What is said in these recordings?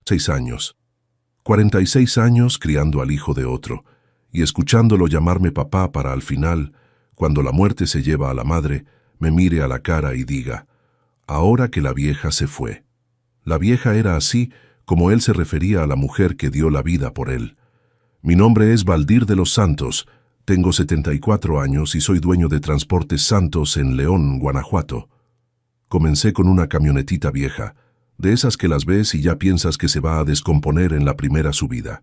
6 años. 46 años criando al hijo de otro, y escuchándolo llamarme papá para al final, cuando la muerte se lleva a la madre, me mire a la cara y diga, ahora que la vieja se fue. La vieja era así como él se refería a la mujer que dio la vida por él. Mi nombre es Valdir de los Santos, tengo 74 años y soy dueño de Transportes Santos en León, Guanajuato. Comencé con una camionetita vieja, de esas que las ves y ya piensas que se va a descomponer en la primera subida.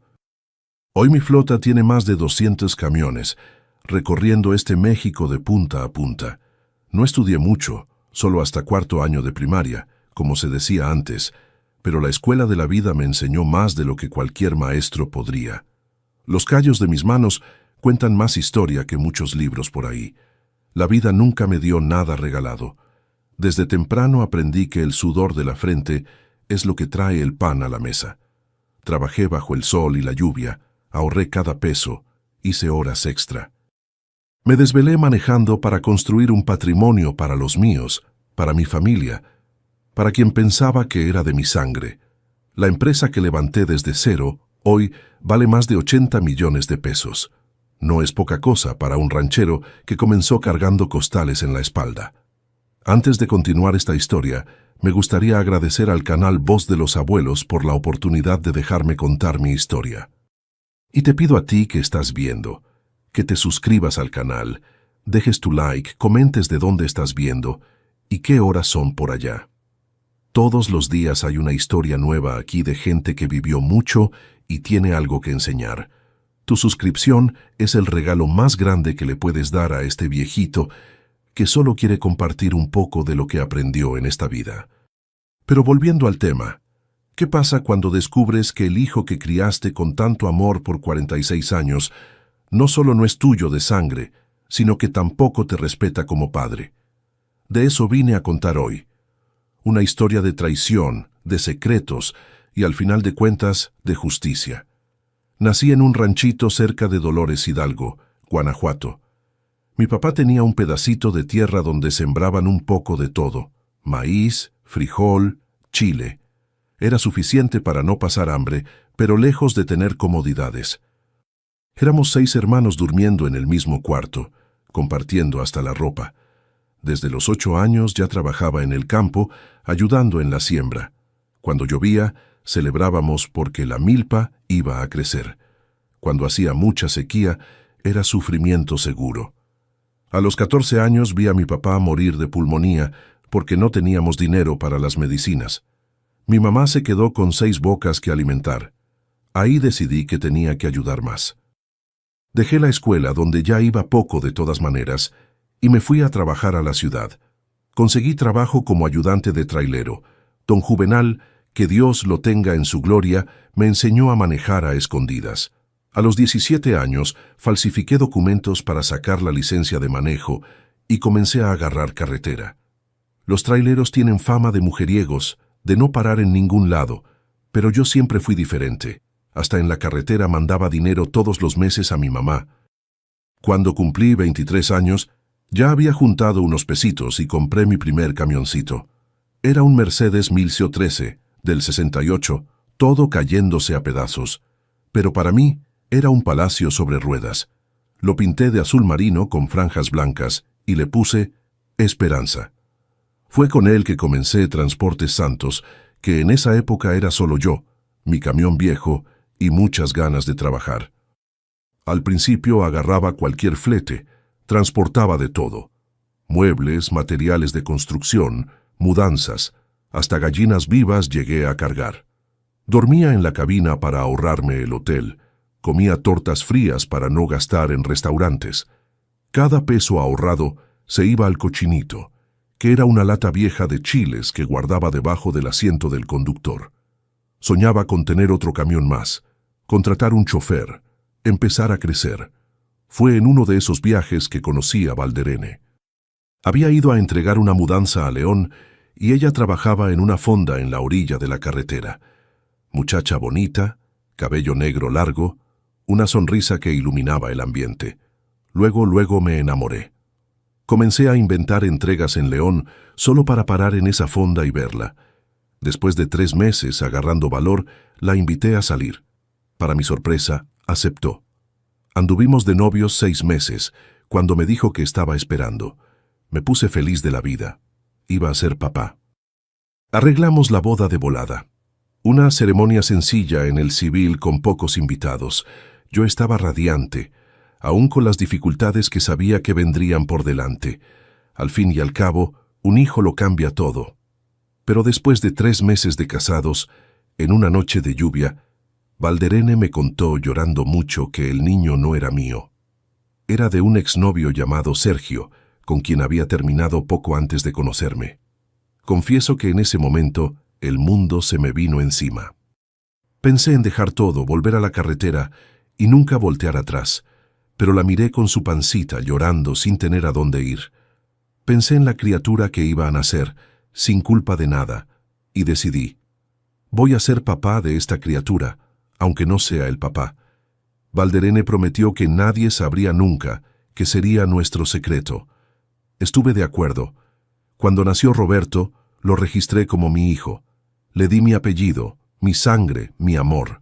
Hoy mi flota tiene más de 200 camiones, recorriendo este México de punta a punta. No estudié mucho, solo hasta 4º año de primaria, como se decía antes, pero la escuela de la vida me enseñó más de lo que cualquier maestro podría. Los callos de mis manos cuentan más historia que muchos libros por ahí. La vida nunca me dio nada regalado. Desde temprano aprendí que el sudor de la frente es lo que trae el pan a la mesa. Trabajé bajo el sol y la lluvia, ahorré cada peso, hice horas extra. Me desvelé manejando para construir un patrimonio para los míos, para mi familia, para quien pensaba que era de mi sangre. La empresa que levanté desde cero, hoy, vale más de 80 millones de pesos. No es poca cosa para un ranchero que comenzó cargando costales en la espalda. Antes de continuar esta historia, me gustaría agradecer al canal Voz de los Abuelos por la oportunidad de dejarme contar mi historia. Y te pido a ti que estás viendo, que te suscribas al canal, dejes tu like, comentes de dónde estás viendo y qué horas son por allá. Todos los días hay una historia nueva aquí de gente que vivió mucho y tiene algo que enseñar. Tu suscripción es el regalo más grande que le puedes dar a este viejito que solo quiere compartir un poco de lo que aprendió en esta vida. Pero volviendo al tema, ¿qué pasa cuando descubres que el hijo que criaste con tanto amor por 46 años no solo no es tuyo de sangre, sino que tampoco te respeta como padre? De eso vine a contar hoy. Una historia de traición, de secretos y, al final de cuentas, de justicia. Nací en un ranchito cerca de Dolores Hidalgo, Guanajuato. Mi papá tenía un pedacito de tierra donde sembraban un poco de todo: maíz, frijol, chile. Era suficiente para no pasar hambre, pero lejos de tener comodidades. Éramos 6 hermanos durmiendo en el mismo cuarto, compartiendo hasta la ropa. Desde los 8 años ya trabajaba en el campo, ayudando en la siembra. Cuando llovía, celebrábamos porque la milpa iba a crecer. Cuando hacía mucha sequía, era sufrimiento seguro. A los 14 años vi a mi papá morir de pulmonía porque no teníamos dinero para las medicinas. Mi mamá se quedó con 6 bocas que alimentar. Ahí decidí que tenía que ayudar más. Dejé la escuela, donde ya iba poco de todas maneras, y me fui a trabajar a la ciudad. Conseguí trabajo como ayudante de trailero. Don Juvenal, que Dios lo tenga en su gloria, me enseñó a manejar a escondidas. A los 17 años, falsifiqué documentos para sacar la licencia de manejo y comencé a agarrar carretera. Los traileros tienen fama de mujeriegos, de no parar en ningún lado, pero yo siempre fui diferente. Hasta en la carretera mandaba dinero todos los meses a mi mamá. Cuando cumplí 23 años, ya había juntado unos pesitos y compré mi primer camioncito. Era un Mercedes 1113, del 68, todo cayéndose a pedazos. Pero para mí, era un palacio sobre ruedas. Lo pinté de azul marino con franjas blancas y le puse Esperanza. Fue con él que comencé Transportes Santos, que en esa época era solo yo, mi camión viejo y muchas ganas de trabajar. Al principio agarraba cualquier flete, transportaba de todo: muebles, materiales de construcción, mudanzas, hasta gallinas vivas llegué a cargar. Dormía en la cabina para ahorrarme el hotel. Comía tortas frías para no gastar en restaurantes. Cada peso ahorrado se iba al cochinito, que era una lata vieja de chiles que guardaba debajo del asiento del conductor. Soñaba con tener otro camión más, contratar un chofer, empezar a crecer. Fue en uno de esos viajes que conocí a Valderene. Había ido a entregar una mudanza a León y ella trabajaba en una fonda en la orilla de la carretera. Muchacha bonita, cabello negro largo, una sonrisa que iluminaba el ambiente. Luego me enamoré. Comencé a inventar entregas en León solo para parar en esa fonda y verla. Después de 3 meses agarrando valor, La invité a salir. Para mi sorpresa, aceptó. Anduvimos de novios 6 meses, cuando me dijo que estaba esperando. Me puse feliz de la vida. Iba a ser papá. Arreglamos la boda de volada. Una ceremonia sencilla en el civil con pocos invitados. Yo estaba radiante, aún con las dificultades que sabía que vendrían por delante. Al fin y al cabo, un hijo lo cambia todo. Pero después de 3 meses de casados, en una noche de lluvia, Valderene me contó llorando mucho que el niño no era mío. Era de un exnovio llamado Sergio, con quien había terminado poco antes de conocerme. Confieso que en ese momento el mundo se me vino encima. Pensé en dejar todo, volver a la carretera y nunca voltear atrás, pero la miré con su pancita llorando sin tener a dónde ir. Pensé en la criatura que iba a nacer, sin culpa de nada, y decidí, voy a ser papá de esta criatura, aunque no sea el papá. Valderene prometió que nadie sabría nunca, que sería nuestro secreto. Estuve de acuerdo. Cuando nació Roberto, lo registré como mi hijo. Le di mi apellido, mi sangre, mi amor.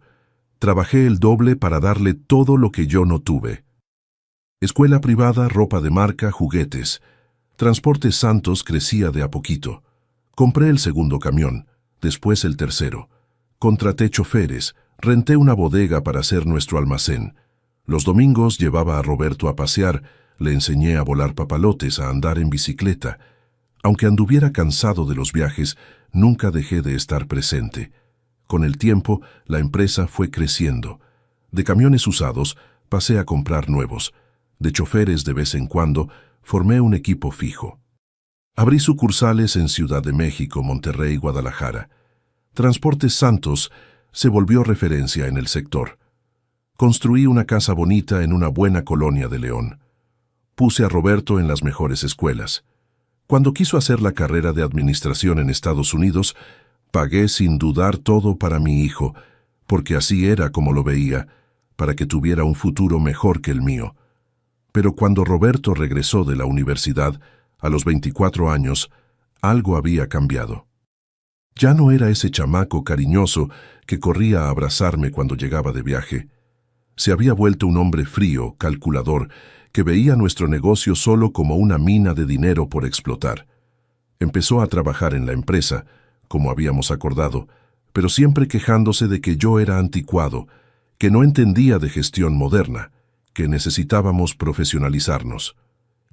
Trabajé el doble para darle todo lo que yo no tuve. Escuela privada, ropa de marca, juguetes. Transportes Santos crecía de a poquito. Compré el segundo camión, después el tercero. Contraté choferes, renté una bodega para hacer nuestro almacén. Los domingos llevaba a Roberto a pasear, le enseñé a volar papalotes, a andar en bicicleta. Aunque anduviera cansado de los viajes, nunca dejé de estar presente. Con el tiempo, la empresa fue creciendo. De camiones usados, pasé a comprar nuevos. De choferes de vez en cuando, formé un equipo fijo. Abrí sucursales en Ciudad de México, Monterrey, Guadalajara. Transportes Santos se volvió referencia en el sector. Construí una casa bonita en una buena colonia de León. Puse a Roberto en las mejores escuelas. Cuando quiso hacer la carrera de administración en Estados Unidos, pagué sin dudar todo para mi hijo, porque así era como lo veía, para que tuviera un futuro mejor que el mío. Pero cuando Roberto regresó de la universidad, a los 24 años, algo había cambiado. Ya no era ese chamaco cariñoso que corría a abrazarme cuando llegaba de viaje. Se había vuelto un hombre frío, calculador, que veía nuestro negocio solo como una mina de dinero por explotar. Empezó a trabajar en la empresa, como habíamos acordado, pero siempre quejándose de que yo era anticuado, que no entendía de gestión moderna, que necesitábamos profesionalizarnos.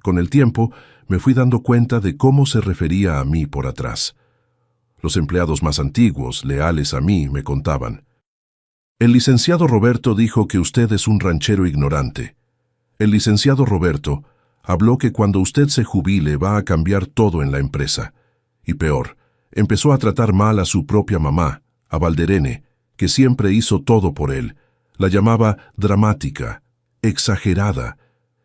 Con el tiempo, me fui dando cuenta de cómo se refería a mí por atrás. Los empleados más antiguos, leales a mí, me contaban: el licenciado Roberto dijo que usted es un ranchero ignorante. El licenciado Roberto habló que cuando usted se jubile va a cambiar todo en la empresa. Y peor, empezó a tratar mal a su propia mamá, a Valderene, que siempre hizo todo por él. La llamaba dramática, exagerada.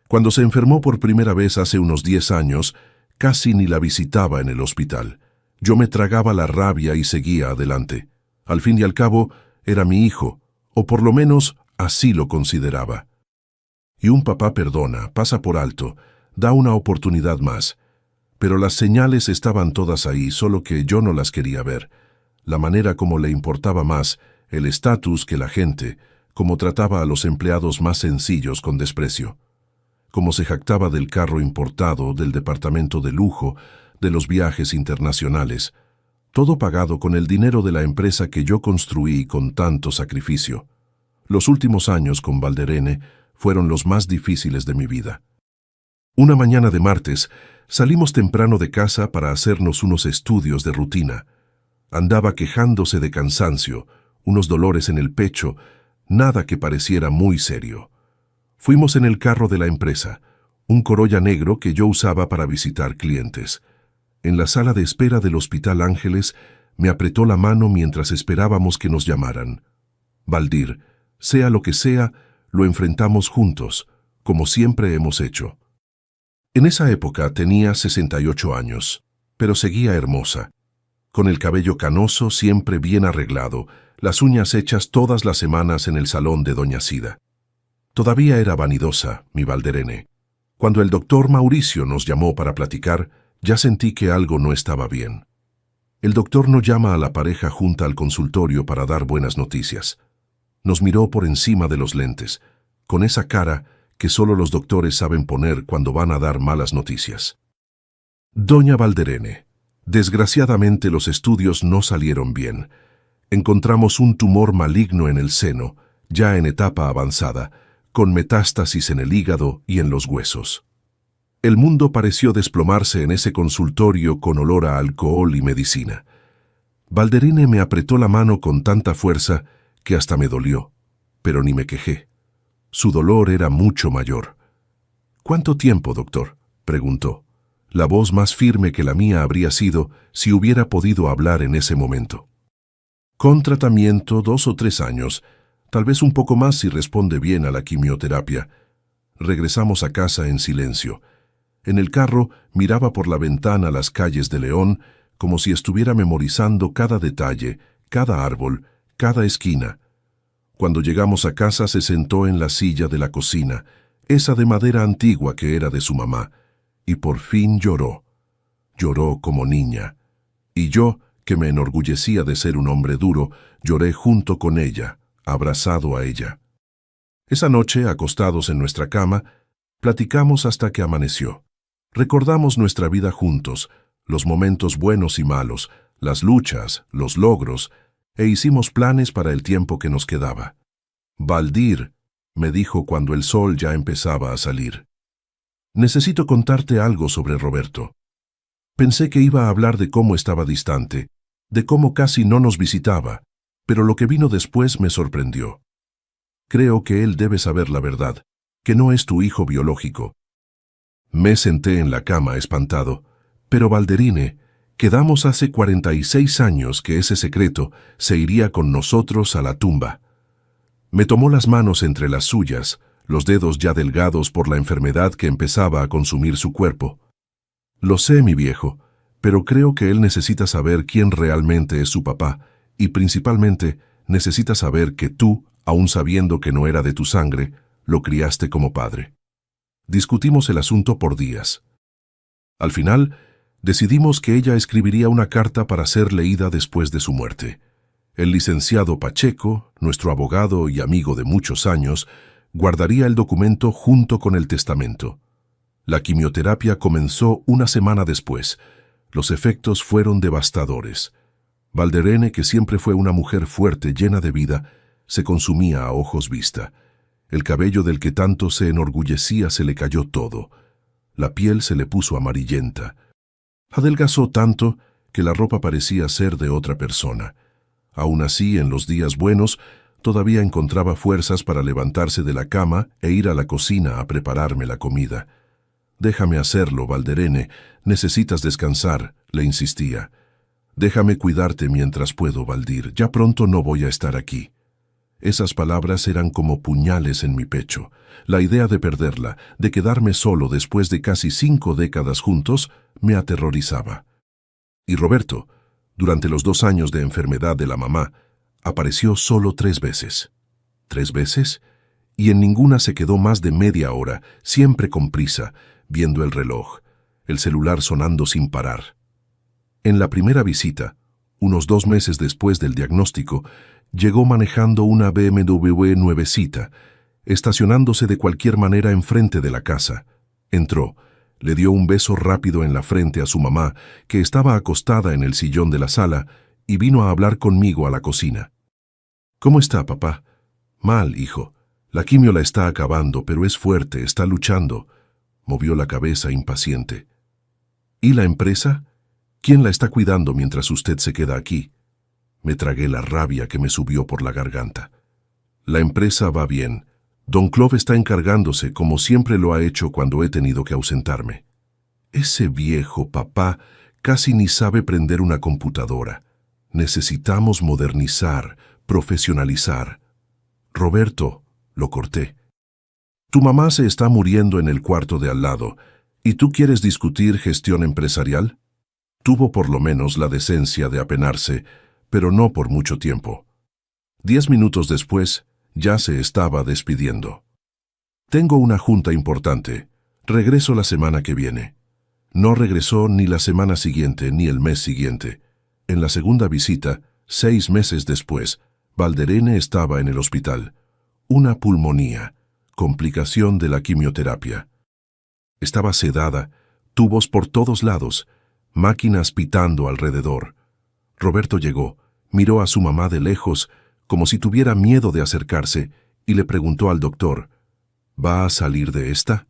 Cuando se enfermó por primera vez hace unos 10 años, casi ni la visitaba en el hospital. Yo me tragaba la rabia y seguía adelante. Al fin y al cabo, era mi hijo, o por lo menos así lo consideraba. Y un papá perdona, pasa por alto, da una oportunidad más. Pero las señales estaban todas ahí, solo que yo no las quería ver. La manera como le importaba más el estatus que la gente, como trataba a los empleados más sencillos con desprecio. Como se jactaba del carro importado, del departamento de lujo, de los viajes internacionales, todo pagado con el dinero de la empresa que yo construí con tanto sacrificio. Los últimos años con Valderene fueron los más difíciles de mi vida. Una mañana de martes, salimos temprano de casa para hacernos unos estudios de rutina. Andaba quejándose de cansancio, unos dolores en el pecho, nada que pareciera muy serio. Fuimos en el carro de la empresa, un Corolla negro que yo usaba para visitar clientes. En la sala de espera del Hospital Ángeles, me apretó la mano mientras esperábamos que nos llamaran. Valdir, sea lo que sea, lo enfrentamos juntos, como siempre hemos hecho. En esa época tenía 68 años, pero seguía hermosa, con el cabello canoso siempre bien arreglado, las uñas hechas todas las semanas en el salón de doña Sida. Todavía era vanidosa, mi Valderene. Cuando el doctor Mauricio nos llamó para platicar, ya sentí que algo no estaba bien. El doctor no llama a la pareja junta al consultorio para dar buenas noticias. Nos miró por encima de los lentes, con esa cara que solo los doctores saben poner cuando van a dar malas noticias. Doña Valderene, desgraciadamente los estudios no salieron bien. Encontramos un tumor maligno en el seno, ya en etapa avanzada, con metástasis en el hígado y en los huesos. El mundo pareció desplomarse en ese consultorio con olor a alcohol y medicina. Valderene me apretó la mano con tanta fuerza que hasta me dolió, pero ni me quejé. Su dolor era mucho mayor. «¿Cuánto tiempo, doctor?», preguntó. La voz más firme que la mía habría sido si hubiera podido hablar en ese momento. «Con tratamiento 2 o 3 años, tal vez un poco más si responde bien a la quimioterapia». Regresamos a casa en silencio. En el carro miraba por la ventana las calles de León como si estuviera memorizando cada detalle, cada árbol, cada esquina. Cuando llegamos a casa se sentó en la silla de la cocina, esa de madera antigua que era de su mamá, y por fin lloró. Lloró como niña. Y yo, que me enorgullecía de ser un hombre duro, lloré junto con ella, abrazado a ella. Esa noche, acostados en nuestra cama, platicamos hasta que amaneció. Recordamos nuestra vida juntos, los momentos buenos y malos, las luchas, los logros, e hicimos planes para el tiempo que nos quedaba. «Valdir», me dijo cuando el sol ya empezaba a salir. «Necesito contarte algo sobre Roberto». Pensé que iba a hablar de cómo estaba distante, de cómo casi no nos visitaba, pero lo que vino después me sorprendió. «Creo que él debe saber la verdad, que no es tu hijo biológico». Me senté en la cama espantado. «Pero Valderine, quedamos hace 46 años que ese secreto se iría con nosotros a la tumba». Me tomó las manos entre las suyas, los dedos ya delgados por la enfermedad que empezaba a consumir su cuerpo. «Lo sé, mi viejo, pero creo que él necesita saber quién realmente es su papá, y principalmente necesita saber que tú, aun sabiendo que no era de tu sangre, lo criaste como padre». Discutimos el asunto por días. Al final, decidimos que ella escribiría una carta para ser leída después de su muerte. El licenciado Pacheco, nuestro abogado y amigo de muchos años, guardaría el documento junto con el testamento. La quimioterapia comenzó una semana después. Los efectos fueron devastadores. Valderene, que siempre fue una mujer fuerte, llena de vida, se consumía a ojos vista. El cabello del que tanto se enorgullecía se le cayó todo. La piel se le puso amarillenta. Adelgazó tanto que la ropa parecía ser de otra persona. Aún así, en los días buenos, todavía encontraba fuerzas para levantarse de la cama e ir a la cocina a prepararme la comida. «Déjame hacerlo, Valderene, necesitas descansar», le insistía. «Déjame cuidarte mientras puedo, Valdir, ya pronto no voy a estar aquí». Esas palabras eran como puñales en mi pecho. La idea de perderla, de quedarme solo después de casi 5 décadas juntos, me aterrorizaba. Y Roberto, durante los 2 años de enfermedad de la mamá, apareció solo 3 veces. ¿3 veces? Y en ninguna se quedó más de media hora, siempre con prisa, viendo el reloj, el celular sonando sin parar. En la primera visita, unos 2 meses después del diagnóstico, llegó manejando una BMW nuevecita, estacionándose de cualquier manera enfrente de la casa. Entró, le dio un beso rápido en la frente a su mamá, que estaba acostada en el sillón de la sala, y vino a hablar conmigo a la cocina. «¿Cómo está, papá?» «Mal, hijo. La quimio la está acabando, pero es fuerte, está luchando». Movió la cabeza impaciente. «¿Y la empresa? ¿Quién la está cuidando mientras usted se queda aquí?» Me tragué la rabia que me subió por la garganta. «La empresa va bien. Don Clove está encargándose, como siempre lo ha hecho cuando he tenido que ausentarme». «Ese viejo papá casi ni sabe prender una computadora. Necesitamos modernizar, profesionalizar». «Roberto», lo corté. «Tu mamá se está muriendo en el cuarto de al lado, ¿y tú quieres discutir gestión empresarial?» Tuvo por lo menos la decencia de apenarse, pero no por mucho tiempo. 10 minutos después, ya se estaba despidiendo. «Tengo una junta importante. Regreso la semana que viene». No regresó ni la semana siguiente ni el mes siguiente. En la segunda visita, 6 meses después, Valderene estaba en el hospital. Una pulmonía, complicación de la quimioterapia. Estaba sedada, tubos por todos lados, máquinas pitando alrededor. Roberto llegó, miró a su mamá de lejos, como si tuviera miedo de acercarse, y le preguntó al doctor, ¿va a salir de esta?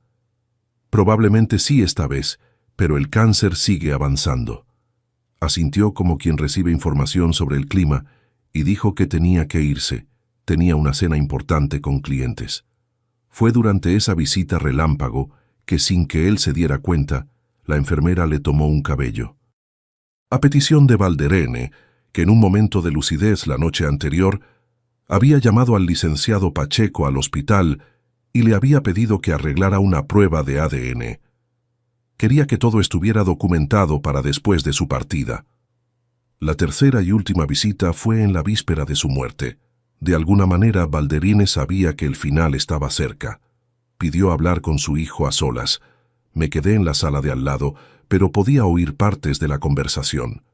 Probablemente sí esta vez, pero el cáncer sigue avanzando. Asintió como quien recibe información sobre el clima y dijo que tenía que irse. Tenía una cena importante con clientes. Fue durante esa visita relámpago que, sin que él se diera cuenta, la enfermera le tomó un cabello. A petición de Valderene, que en un momento de lucidez la noche anterior, había llamado al licenciado Pacheco al hospital y le había pedido que arreglara una prueba de ADN. Quería que todo estuviera documentado para después de su partida. La tercera y última visita fue en la víspera de su muerte. De alguna manera, Valderene sabía que el final estaba cerca. Pidió hablar con su hijo a solas. Me quedé en la sala de al lado, pero podía oír partes de la conversación.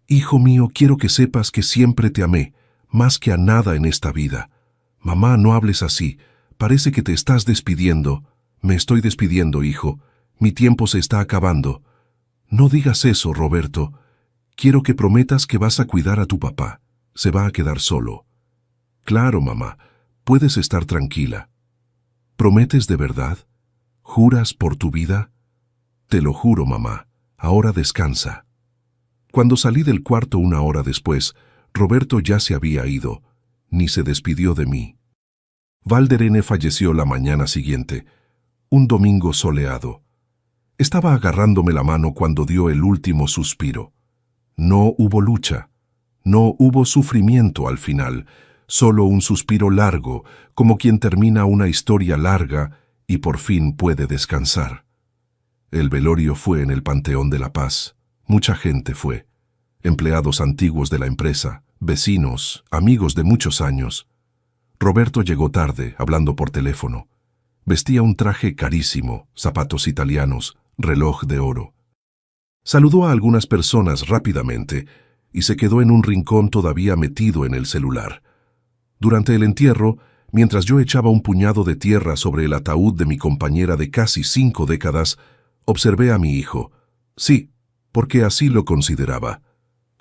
«Hijo mío, quiero que sepas que siempre te amé, más que a nada en esta vida. Mamá, no hables así. Parece que te estás despidiendo. Me estoy despidiendo, hijo. Mi tiempo se está acabando. No digas eso, Roberto. Quiero que prometas que vas a cuidar a tu papá. Se va a quedar solo». «Claro, mamá. Puedes estar tranquila». «¿Prometes de verdad? ¿Juras por tu vida?» «Te lo juro, mamá. Ahora descansa». Cuando salí del cuarto 1 hora después, Roberto ya se había ido. Ni se despidió de mí. Valderene falleció la mañana siguiente, un domingo soleado. Estaba agarrándome la mano cuando dio el último suspiro. No hubo lucha. No hubo sufrimiento al final, solo un suspiro largo, como quien termina una historia larga y por fin puede descansar. El velorio fue en el Panteón de la Paz. Mucha gente fue. Empleados antiguos de la empresa, vecinos, amigos de muchos años. Roberto llegó tarde, hablando por teléfono. Vestía un traje carísimo, zapatos italianos, reloj de oro. Saludó a algunas personas rápidamente y se quedó en un rincón todavía metido en el celular. Durante el entierro, mientras yo echaba un puñado de tierra sobre el ataúd de mi compañera de casi 5 décadas, observé a mi hijo. Sí, porque así lo consideraba.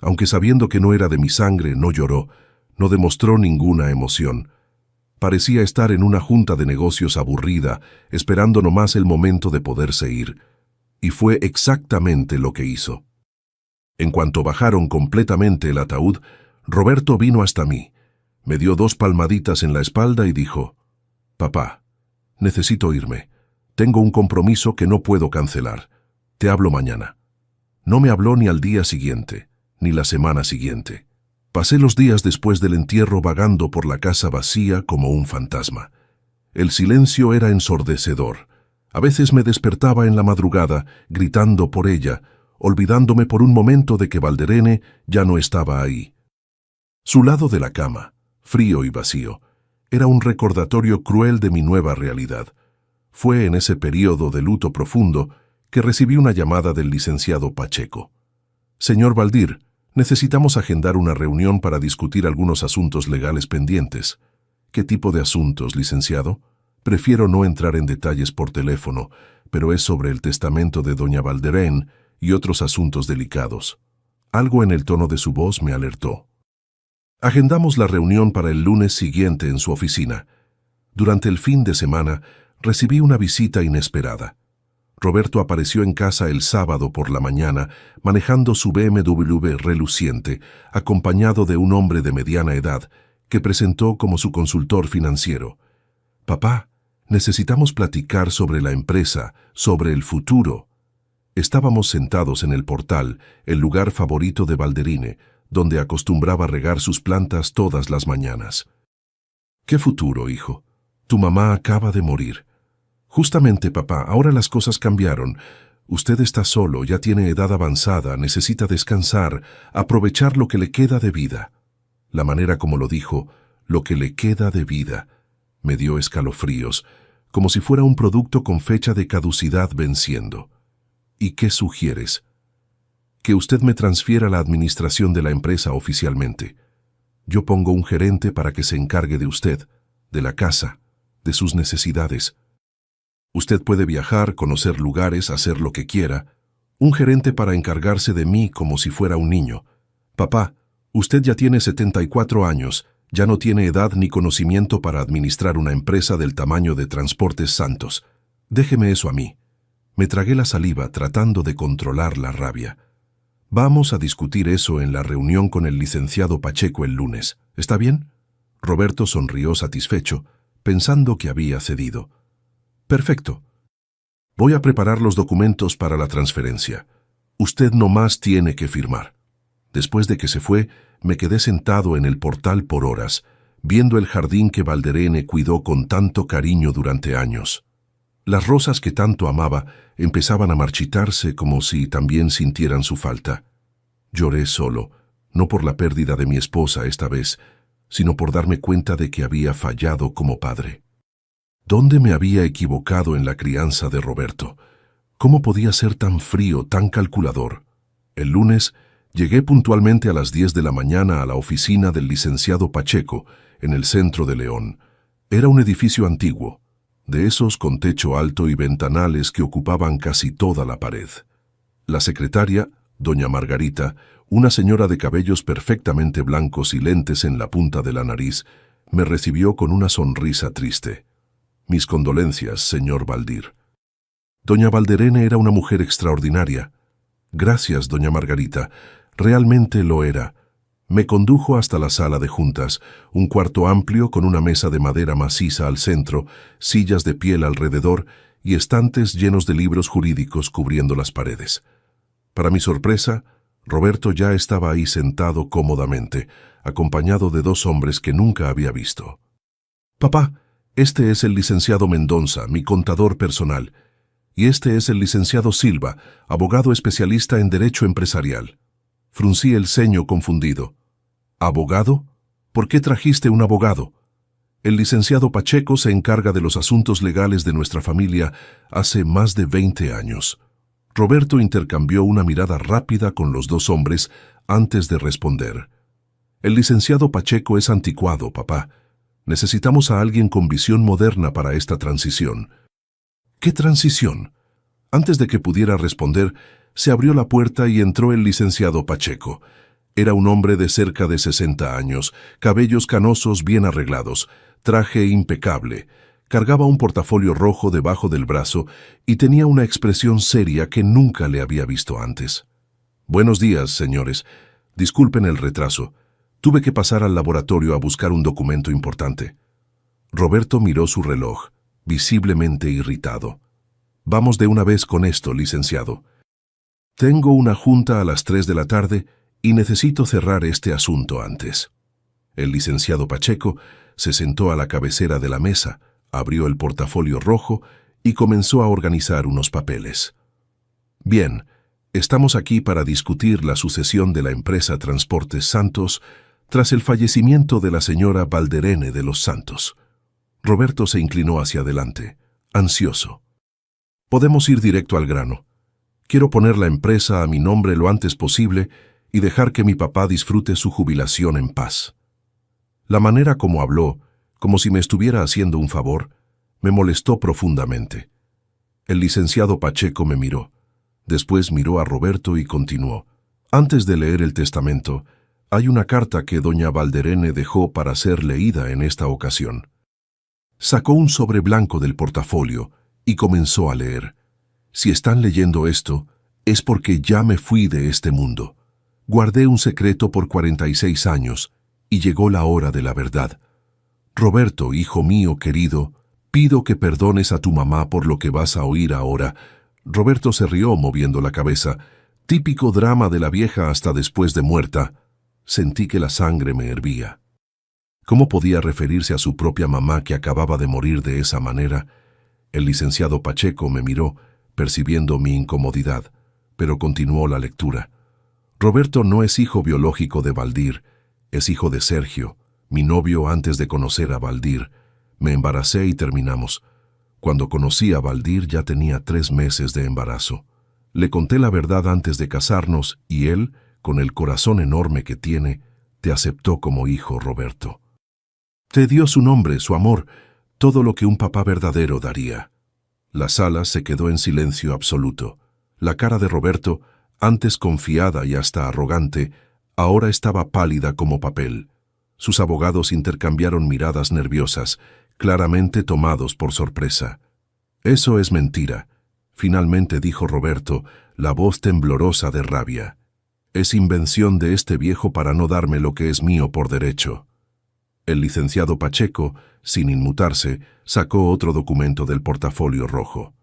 Aunque sabiendo que no era de mi sangre, no lloró, no demostró ninguna emoción. Parecía estar en una junta de negocios aburrida, esperando nomás el momento de poderse ir. Y fue exactamente lo que hizo. En cuanto bajaron completamente el ataúd, Roberto vino hasta mí. Me dio 2 palmaditas en la espalda y dijo, «Papá, necesito irme. Tengo un compromiso que no puedo cancelar. Te hablo mañana». No me habló ni al día siguiente, ni la semana siguiente. Pasé los días después del entierro vagando por la casa vacía como un fantasma. El silencio era ensordecedor. A veces me despertaba en la madrugada, gritando por ella, olvidándome por un momento de que Valderene ya no estaba ahí. Su lado de la cama, frío y vacío, era un recordatorio cruel de mi nueva realidad. Fue en ese período de luto profundo que recibí una llamada del licenciado Pacheco. «Señor Valdir, necesitamos agendar una reunión para discutir algunos asuntos legales pendientes». «¿Qué tipo de asuntos, licenciado?» «Prefiero no entrar en detalles por teléfono, pero es sobre el testamento de doña Valderene y otros asuntos delicados». Algo en el tono de su voz me alertó. Agendamos la reunión para el lunes siguiente en su oficina. Durante el fin de semana recibí una visita inesperada. Roberto apareció en casa el sábado por la mañana, manejando su BMW reluciente, acompañado de un hombre de mediana edad, que presentó como su consultor financiero. «Papá, necesitamos platicar sobre la empresa, sobre el futuro». Estábamos sentados en el portal, el lugar favorito de Valderene, donde acostumbraba regar sus plantas todas las mañanas. «¿Qué futuro, hijo? Tu mamá acaba de morir». «Justamente, papá, ahora las cosas cambiaron. Usted está solo, ya tiene edad avanzada, necesita descansar, aprovechar lo que le queda de vida». La manera como lo dijo, «lo que le queda de vida», me dio escalofríos, como si fuera un producto con fecha de caducidad venciendo. «¿Y qué sugieres?» Que usted me transfiera la administración de la empresa oficialmente. Yo pongo un gerente para que se encargue de usted, de la casa, de sus necesidades. Usted puede viajar, conocer lugares, hacer lo que quiera. Un gerente para encargarse de mí como si fuera un niño. Papá, usted ya tiene 74 años, ya no tiene edad ni conocimiento para administrar una empresa del tamaño de Transportes Santos. Déjeme eso a mí. Me tragué la saliva tratando de controlar la rabia. Vamos a discutir eso en la reunión con el licenciado Pacheco el lunes. ¿Está bien? Roberto sonrió satisfecho, pensando que había cedido. Perfecto. Voy a preparar los documentos para la transferencia. Usted nomás tiene que firmar. Después de que se fue, me quedé sentado en el portal por horas, viendo el jardín que Valderene cuidó con tanto cariño durante años. Las rosas que tanto amaba empezaban a marchitarse como si también sintieran su falta. Lloré solo, no por la pérdida de mi esposa esta vez, sino por darme cuenta de que había fallado como padre. ¿Dónde me había equivocado en la crianza de Roberto? ¿Cómo podía ser tan frío, tan calculador? El lunes llegué puntualmente a las 10 de la mañana a la oficina del licenciado Pacheco, en el centro de León. Era un edificio antiguo, de esos con techo alto y ventanales que ocupaban casi toda la pared. La secretaria, doña Margarita, una señora de cabellos perfectamente blancos y lentes en la punta de la nariz, me recibió con una sonrisa triste. Mis condolencias, señor Valdir. Doña Valderene era una mujer extraordinaria. Gracias, doña Margarita. Realmente lo era. Me condujo hasta la sala de juntas, un cuarto amplio con una mesa de madera maciza al centro, sillas de piel alrededor y estantes llenos de libros jurídicos cubriendo las paredes. Para mi sorpresa, Roberto ya estaba ahí sentado cómodamente, acompañado de dos hombres que nunca había visto. «Papá, este es el licenciado Mendonza, mi contador personal, y este es el licenciado Silva, abogado especialista en Derecho Empresarial». Fruncí el ceño confundido. «¿Abogado? ¿Por qué trajiste un abogado?» El licenciado Pacheco se encarga de los asuntos legales de nuestra familia hace más de 20 años. Roberto intercambió una mirada rápida con los dos hombres antes de responder. «El licenciado Pacheco es anticuado, papá. Necesitamos a alguien con visión moderna para esta transición». «¿Qué transición?» Antes de que pudiera responder, se abrió la puerta y entró el licenciado Pacheco. Era un hombre de cerca de 60 años, cabellos canosos bien arreglados, traje impecable. Cargaba un portafolio rojo debajo del brazo y tenía una expresión seria que nunca le había visto antes. «Buenos días, señores. Disculpen el retraso. Tuve que pasar al laboratorio a buscar un documento importante». Roberto miró su reloj, visiblemente irritado. «Vamos de una vez con esto, licenciado. Tengo una junta a las 3 de la tarde y necesito cerrar este asunto antes». El licenciado Pacheco se sentó a la cabecera de la mesa, abrió el portafolio rojo y comenzó a organizar unos papeles. «Bien, estamos aquí para discutir la sucesión de la empresa Transportes Santos tras el fallecimiento de la señora Valderene de los Santos». Roberto se inclinó hacia adelante, ansioso. «Podemos ir directo al grano. Quiero poner la empresa a mi nombre lo antes posible y dejar que mi papá disfrute su jubilación en paz». La manera como habló, como si me estuviera haciendo un favor, me molestó profundamente. El licenciado Pacheco me miró. Después miró a Roberto y continuó. «Antes de leer el testamento, hay una carta que doña Valderene dejó para ser leída en esta ocasión». Sacó un sobre blanco del portafolio y comenzó a leer. «Si están leyendo esto, es porque ya me fui de este mundo. Guardé un secreto por 46 años y llegó la hora de la verdad. Roberto, hijo mío querido, pido que perdones a tu mamá por lo que vas a oír ahora». Roberto se rió moviendo la cabeza. Típico drama de la vieja hasta después de muerta. Sentí que la sangre me hervía. ¿Cómo podía referirse a su propia mamá que acababa de morir de esa manera? El licenciado Pacheco me miró, percibiendo mi incomodidad, pero continuó la lectura. «Roberto no es hijo biológico de Valdir, es hijo de Sergio, mi novio antes de conocer a Valdir. Me embaracé y terminamos. Cuando conocí a Valdir ya tenía 3 meses de embarazo. Le conté la verdad antes de casarnos y él, con el corazón enorme que tiene, te aceptó como hijo, Roberto. Te dio su nombre, su amor, todo lo que un papá verdadero daría. La sala se quedó en silencio absoluto. La cara de Roberto, antes confiada y hasta arrogante, ahora estaba pálida como papel. Sus abogados intercambiaron miradas nerviosas, claramente tomados por sorpresa. Eso es mentira, finalmente dijo Roberto, la voz temblorosa de rabia. Es invención de este viejo para no darme lo que es mío por derecho. El licenciado Pacheco, sin inmutarse, sacó otro documento del portafolio rojo.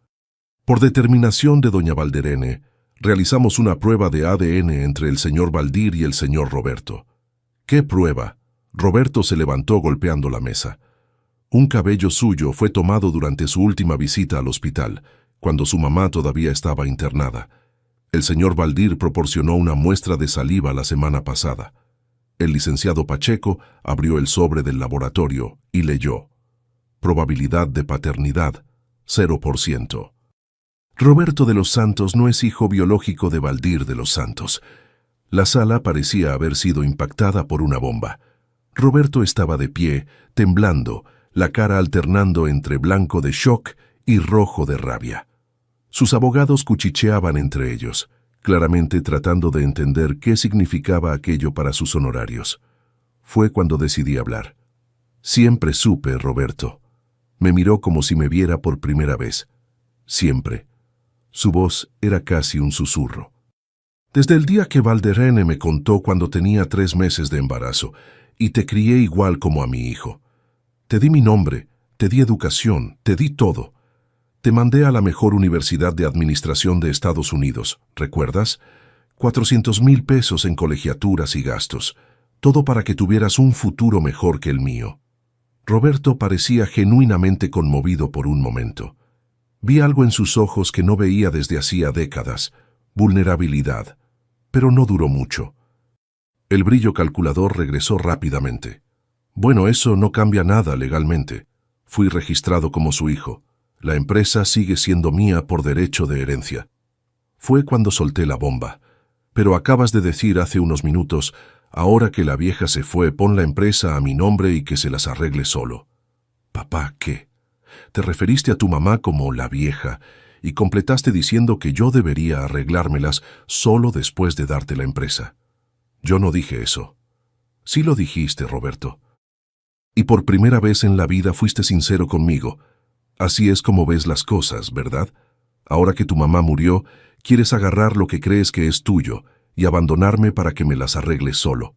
Por determinación de doña Valderene, realizamos una prueba de ADN entre el señor Valdir y el señor Roberto. ¿Qué prueba? Roberto se levantó golpeando la mesa. Un cabello suyo fue tomado durante su última visita al hospital, cuando su mamá todavía estaba internada. El señor Valdir proporcionó una muestra de saliva la semana pasada. El licenciado Pacheco abrió el sobre del laboratorio y leyó: probabilidad de paternidad, 0%. Roberto de los Santos no es hijo biológico de Valdir de los Santos. La sala parecía haber sido impactada por una bomba. Roberto estaba de pie, temblando, la cara alternando entre blanco de shock y rojo de rabia. Sus abogados cuchicheaban entre ellos, claramente tratando de entender qué significaba aquello para sus honorarios. Fue cuando decidí hablar. Siempre supe, Roberto. Me miró como si me viera por primera vez. Siempre. Su voz era casi un susurro. Desde el día que Valderene me contó cuando tenía 3 meses de embarazo, y te crié igual como a mi hijo. Te di mi nombre, te di educación, te di todo. Te mandé a la mejor universidad de administración de Estados Unidos, ¿recuerdas? 400,000 pesos en colegiaturas y gastos, todo para que tuvieras un futuro mejor que el mío. Roberto parecía genuinamente conmovido por un momento. Vi algo en sus ojos que no veía desde hacía décadas, vulnerabilidad, pero no duró mucho. El brillo calculador regresó rápidamente. Bueno, eso no cambia nada legalmente. Fui registrado como su hijo. La empresa sigue siendo mía por derecho de herencia. Fue cuando solté la bomba. Pero acabas de decir hace unos minutos, ahora que la vieja se fue, pon la empresa a mi nombre y que se las arregle solo. Papá, ¿qué? Te referiste a tu mamá como la vieja y completaste diciendo que yo debería arreglármelas solo después de darte la empresa. Yo no dije eso. Sí lo dijiste, Roberto. Y por primera vez en la vida fuiste sincero conmigo. Así es como ves las cosas, ¿verdad? Ahora que tu mamá murió, quieres agarrar lo que crees que es tuyo y abandonarme para que me las arregles solo.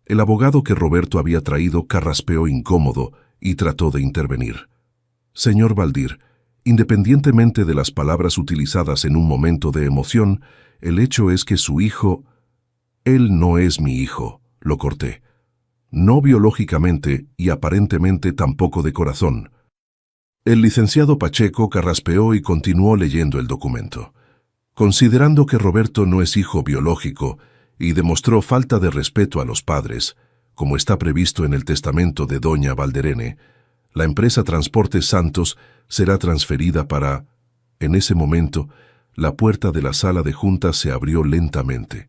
El abogado que Roberto había traído carraspeó incómodo y trató de intervenir. Señor Valdir, independientemente de las palabras utilizadas en un momento de emoción, el hecho es que su hijo... Él no es mi hijo, lo corté. No biológicamente y aparentemente tampoco de corazón. El licenciado Pacheco carraspeó y continuó leyendo el documento. Considerando que Roberto no es hijo biológico y demostró falta de respeto a los padres, como está previsto en el testamento de doña Valderene, la empresa Transportes Santos será transferida para... En ese momento, la puerta de la sala de juntas se abrió lentamente.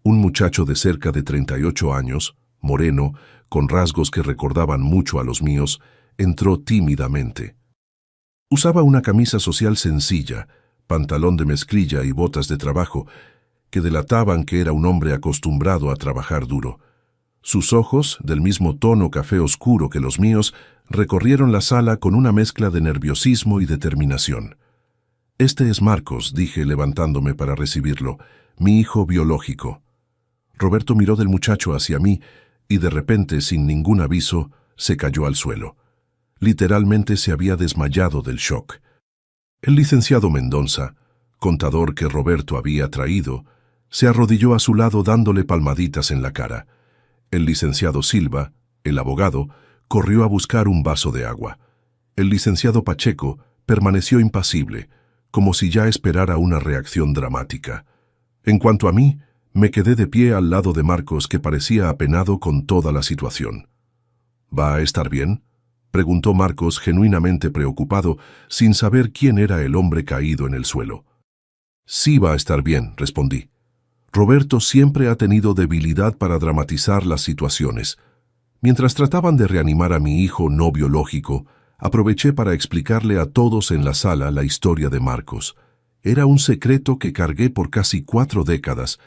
Un muchacho de cerca de 38 años, moreno, con rasgos que recordaban mucho a los míos, entró tímidamente. Usaba una camisa social sencilla, pantalón de mezclilla y botas de trabajo, que delataban que era un hombre acostumbrado a trabajar duro. Sus ojos, del mismo tono café oscuro que los míos, recorrieron la sala con una mezcla de nerviosismo y determinación. «Este es Marcos», dije levantándome para recibirlo, «mi hijo biológico». Roberto miró del muchacho hacia mí y de repente, sin ningún aviso, se cayó al suelo. Literalmente se había desmayado del shock. El licenciado Mendonza, contador que Roberto había traído, se arrodilló a su lado dándole palmaditas en la cara. El licenciado Silva, el abogado, corrió a buscar un vaso de agua. El licenciado Pacheco permaneció impasible, como si ya esperara una reacción dramática. En cuanto a mí, me quedé de pie al lado de Marcos, que parecía apenado con toda la situación. «¿Va a estar bien?», preguntó Marcos, genuinamente preocupado, sin saber quién era el hombre caído en el suelo. Sí va a estar bien, respondí. Roberto siempre ha tenido debilidad para dramatizar las situaciones. Mientras trataban de reanimar a mi hijo no biológico, aproveché para explicarle a todos en la sala la historia de Marcos. Era un secreto que cargué por casi 4 décadas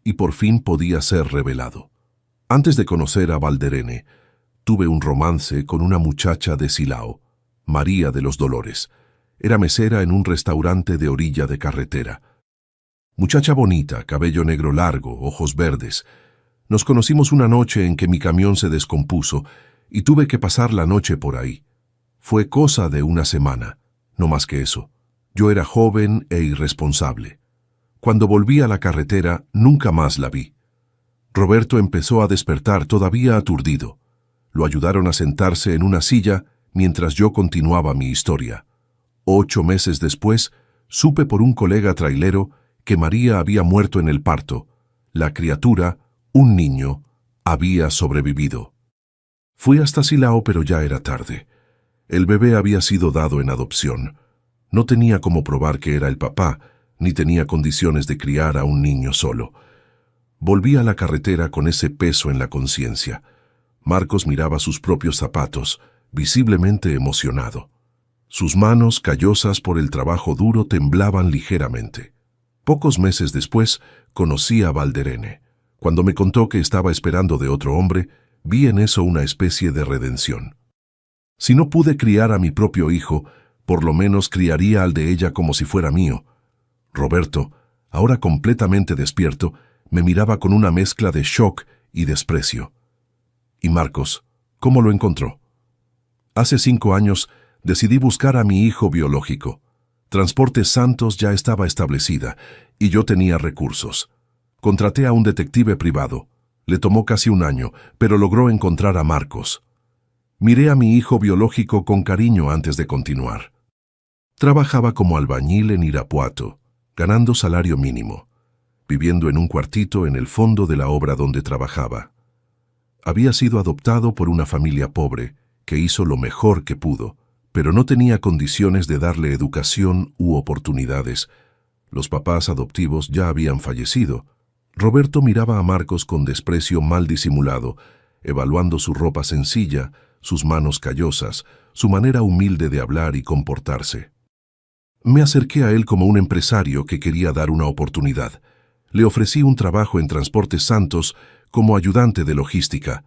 y por fin podía ser revelado. Antes de conocer a Valderene, tuve un romance con una muchacha de Silao, María de los Dolores. Era mesera en un restaurante de orilla de carretera. Muchacha bonita, cabello negro largo, ojos verdes. Nos conocimos una noche en que mi camión se descompuso y tuve que pasar la noche por ahí. Fue cosa de una semana, no más que eso. Yo era joven e irresponsable. Cuando volví a la carretera, nunca más la vi. Roberto empezó a despertar todavía aturdido. Lo ayudaron a sentarse en una silla mientras yo continuaba mi historia. 8 meses después, supe por un colega trailero que María había muerto en el parto. La criatura, un niño, había sobrevivido. Fui hasta Silao, pero ya era tarde. El bebé había sido dado en adopción. No tenía cómo probar que era el papá, ni tenía condiciones de criar a un niño solo. Volví a la carretera con ese peso en la conciencia. Marcos miraba sus propios zapatos, visiblemente emocionado. Sus manos, callosas por el trabajo duro, temblaban ligeramente. Pocos meses después, conocí a Valderene. Cuando me contó que estaba esperando de otro hombre, vi en eso una especie de redención. Si no pude criar a mi propio hijo, por lo menos criaría al de ella como si fuera mío. Roberto, ahora completamente despierto, me miraba con una mezcla de shock y desprecio. ¿Y Marcos, cómo lo encontró? Hace 5 años decidí buscar a mi hijo biológico. Transportes Santos ya estaba establecida y yo tenía recursos. Contraté a un detective privado. Le tomó casi 1 año, pero logró encontrar a Marcos. Miré a mi hijo biológico con cariño antes de continuar. Trabajaba como albañil en Irapuato, ganando salario mínimo, viviendo en un cuartito en el fondo de la obra donde trabajaba. Había sido adoptado por una familia pobre, que hizo lo mejor que pudo, pero no tenía condiciones de darle educación u oportunidades. Los papás adoptivos ya habían fallecido. Roberto miraba a Marcos con desprecio mal disimulado, evaluando su ropa sencilla, sus manos callosas, su manera humilde de hablar y comportarse. Me acerqué a él como un empresario que quería dar una oportunidad. Le ofrecí un trabajo en Transportes Santos como ayudante de logística.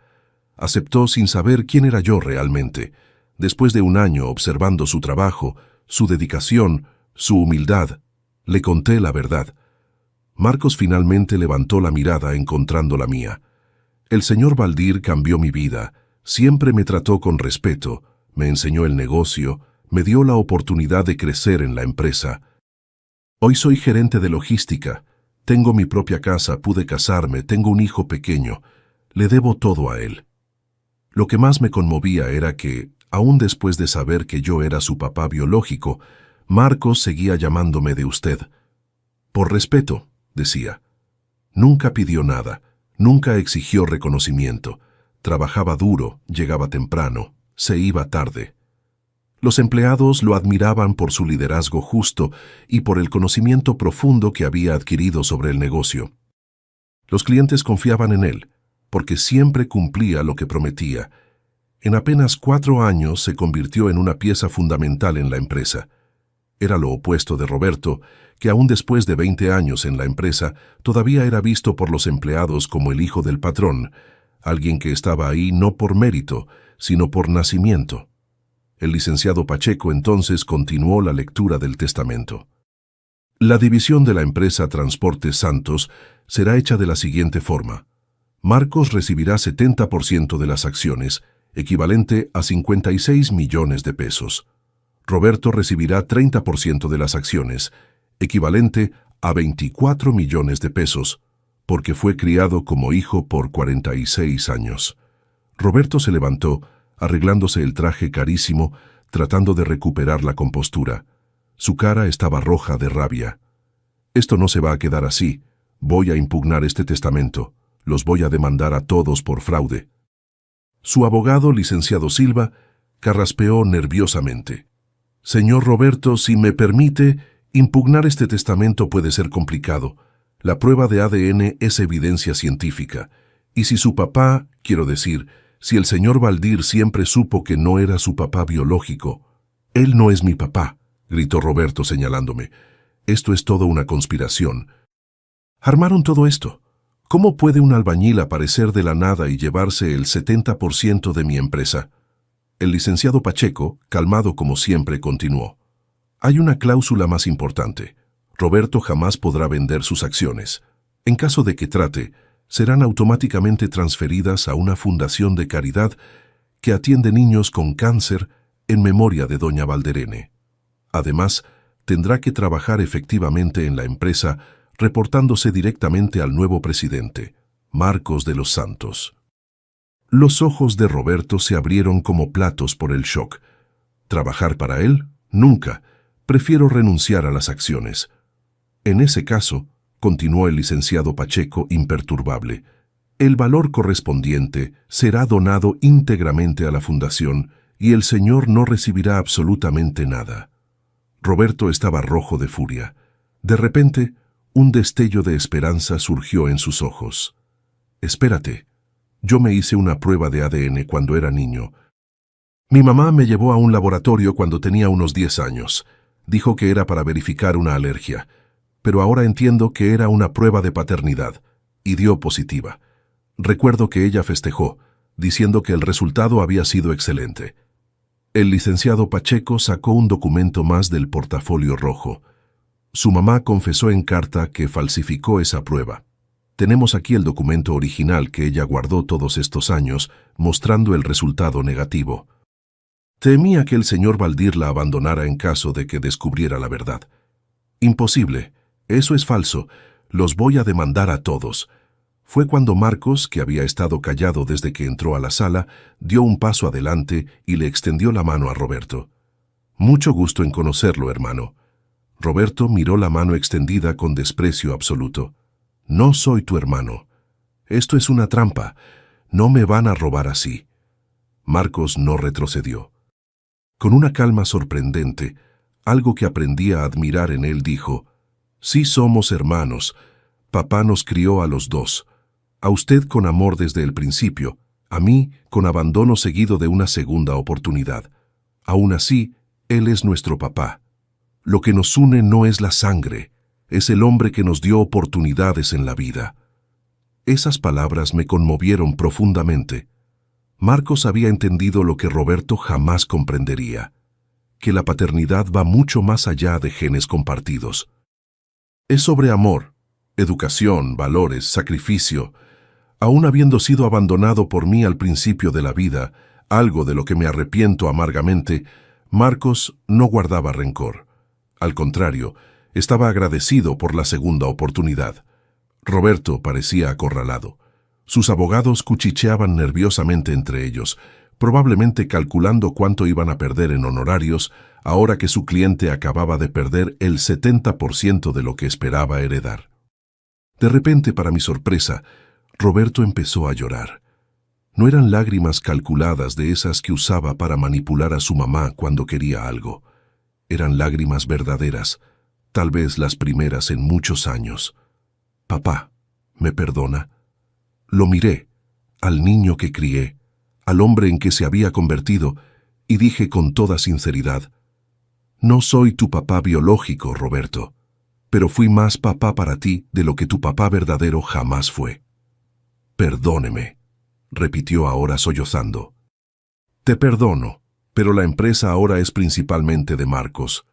Aceptó sin saber quién era yo realmente. Después de 1 año observando su trabajo, su dedicación, su humildad, le conté la verdad. Marcos finalmente levantó la mirada encontrando la mía. El señor Valdir cambió mi vida. Siempre me trató con respeto, me enseñó el negocio, me dio la oportunidad de crecer en la empresa. Hoy soy gerente de logística. Tengo mi propia casa, pude casarme, tengo un hijo pequeño. Le debo todo a él. Lo que más me conmovía era que, aún después de saber que yo era su papá biológico, Marcos seguía llamándome de usted. Por respeto, decía. Nunca pidió nada, nunca exigió reconocimiento. Trabajaba duro, llegaba temprano, se iba tarde. Los empleados lo admiraban por su liderazgo justo y por el conocimiento profundo que había adquirido sobre el negocio. Los clientes confiaban en él, porque siempre cumplía lo que prometía. En apenas 4 años se convirtió en una pieza fundamental en la empresa. Era lo opuesto de Roberto, que aún después de 20 años en la empresa, todavía era visto por los empleados como el hijo del patrón, alguien que estaba ahí no por mérito, sino por nacimiento. El licenciado Pacheco entonces continuó la lectura del testamento. La división de la empresa Transportes Santos será hecha de la siguiente forma. Marcos recibirá 70% de las acciones, equivalente a 56 millones de pesos. Roberto recibirá 30% de las acciones, equivalente a 24 millones de pesos, porque fue criado como hijo por 46 años. Roberto se levantó, arreglándose el traje carísimo, tratando de recuperar la compostura. Su cara estaba roja de rabia. Esto no se va a quedar así. Voy a impugnar este testamento. Los voy a demandar a todos por fraude. Su abogado, licenciado Silva, carraspeó nerviosamente. Señor Roberto, si me permite, Impugnar este testamento puede ser complicado. La prueba de ADN es evidencia científica. Y si su papá, quiero decir, si el señor Valdir siempre supo que no era su papá biológico, él no es mi papá, gritó Roberto señalándome. Esto es toda una conspiración. Armaron todo esto. ¿Cómo puede un albañil aparecer de la nada y llevarse el 70% de mi empresa? El licenciado Pacheco, calmado como siempre, continuó. Hay una cláusula más importante. Roberto jamás podrá vender sus acciones. En caso de que trate, serán automáticamente transferidas a una fundación de caridad que atiende niños con cáncer en memoria de doña Valderene. Además, tendrá que trabajar efectivamente en la empresa reportándose directamente al nuevo presidente, Marcos de los Santos. Los ojos de Roberto se abrieron como platos por el shock. ¿Trabajar para él? Nunca. Prefiero renunciar a las acciones. En ese caso, continuó el licenciado Pacheco imperturbable, el valor correspondiente será donado íntegramente a la fundación y el señor no recibirá absolutamente nada. Roberto estaba rojo de furia. De repente, un destello de esperanza surgió en sus ojos. Espérate, yo me hice una prueba de ADN cuando era niño. Mi mamá me llevó a un laboratorio cuando tenía unos 10 años. Dijo que era para verificar una alergia, pero ahora entiendo que era una prueba de paternidad, y dio positiva. Recuerdo que ella festejó, diciendo que el resultado había sido excelente. El licenciado Pacheco sacó un documento más del portafolio rojo. Su mamá confesó en carta que falsificó esa prueba. Tenemos aquí el documento original que ella guardó todos estos años, mostrando el resultado negativo. Temía que el señor Valdir la abandonara en caso de que descubriera la verdad. Imposible, eso es falso, los voy a demandar a todos. Fue cuando Marcos, que había estado callado desde que entró a la sala, dio un paso adelante y le extendió la mano a Roberto. Mucho gusto en conocerlo, hermano. Roberto miró la mano extendida con desprecio absoluto. No soy tu hermano. Esto es una trampa. No me van a robar así. Marcos no retrocedió. Con una calma sorprendente, algo que aprendí a admirar en él, dijo: sí somos hermanos. Papá nos crió a los dos. A usted con amor desde el principio, a mí con abandono seguido de una segunda oportunidad. Aún así, él es nuestro papá. Lo que nos une no es la sangre, es el hombre que nos dio oportunidades en la vida. Esas palabras me conmovieron profundamente. Marcos había entendido lo que Roberto jamás comprendería, que la paternidad va mucho más allá de genes compartidos. Es sobre amor, educación, valores, sacrificio. Aún habiendo sido abandonado por mí al principio de la vida, algo de lo que me arrepiento amargamente, Marcos no guardaba rencor. Al contrario, estaba agradecido por la segunda oportunidad. Roberto parecía acorralado. Sus abogados cuchicheaban nerviosamente entre ellos, probablemente calculando cuánto iban a perder en honorarios, ahora que su cliente acababa de perder el 70% de lo que esperaba heredar. De repente, para mi sorpresa, Roberto empezó a llorar. No eran lágrimas calculadas de esas que usaba para manipular a su mamá cuando quería algo. Eran lágrimas verdaderas, tal vez las primeras en muchos años. Papá, ¿me perdona? Lo miré, al niño que crié, al hombre en que se había convertido, y dije con toda sinceridad: no soy tu papá biológico, Roberto, pero fui más papá para ti de lo que tu papá verdadero jamás fue. Perdóneme, repitió ahora sollozando. Te perdono, pero la empresa ahora es principalmente de Marcos.